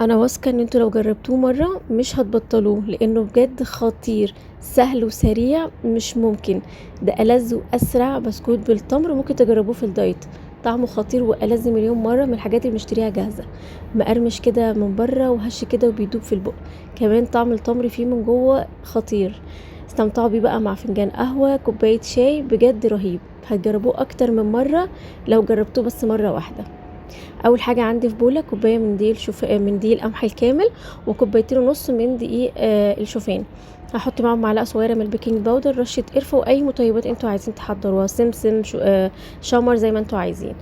انا واثقه ان انتوا لو جربتوه مره مش هتبطلوه لانه بجد خطير، سهل وسريع مش ممكن. ده ألذ واسرع بسكوت بالتمر، ممكن تجربوه في الدايت. طعمه خطير وألذ مليون مره من الحاجات اللي بنشتريها جاهزه. مقرمش كده من بره وهش كده وبيدوب في البق. كمان طعم التمر فيه من جوه خطير. استمتعوا بيه بقى مع فنجان قهوه كوبايه شاي، بجد رهيب. هتجربوه اكتر من مره لو جربتوه بس مره واحده. اول حاجه عندي في بوله كوبايه من دقيق القمح الكامل، وكوبايتين ونص من دقيق الشوفان. هحط معاهم معلقه صغيره من البيكنج باودر، رشه قرفه، واي مطيبات انتوا عايزين تحضروها، سمسم شمر زي ما انتوا عايزين.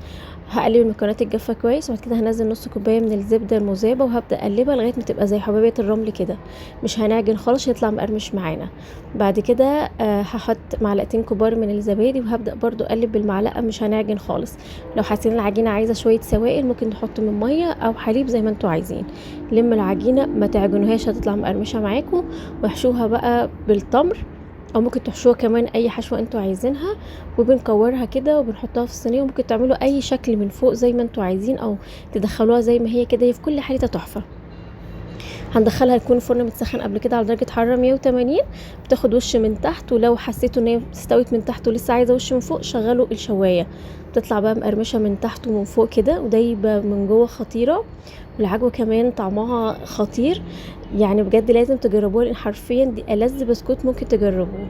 هقلب المكونات الجافه كويس، وبعد كده هنزل نص كوبايه من الزبده المذابه، وهبدا اقلبها لغايه ما تبقى زي حبايه الرمل كده. مش هنعجن خالص عشان يطلع مقرمش معانا. بعد كده هحط معلقتين كبار من الزبادي، وهبدا برضو اقلب بالمعلقه، مش هنعجن خالص. لو حاسين العجينه عايزه شويه سوائل ممكن تحطوا من ميه او حليب زي ما انتوا عايزين. لم العجينه ما تعجنوهاش هتطلع مقرمشه معاكم. واحشوها بقى بالتمر، او ممكن تحشوها كمان اي حشوه انتوا عايزينها. وبنكورها كده وبنحطها في الصينيه، وممكن تعملوا اي شكل من فوق زي ما انتوا عايزين، او تدخلوها زي ما هي كده، هي في كل حالتها تحفه. هندخلها يكون الفرن متسخن قبل كده على درجه حراره 180. بتاخد وش من تحت، ولو حسيتوا ان هي استوت من تحت ولسه عايزه وش من فوق شغلوا الشوايه. بتطلع بقى مقرمشه من تحت ومن فوق كده، ودايبه من جوه خطيره. والعجوه كمان طعمها خطير. يعني بجد لازم تجربوها، لان حرفيا دي ألذ بسكوت ممكن تجربوه.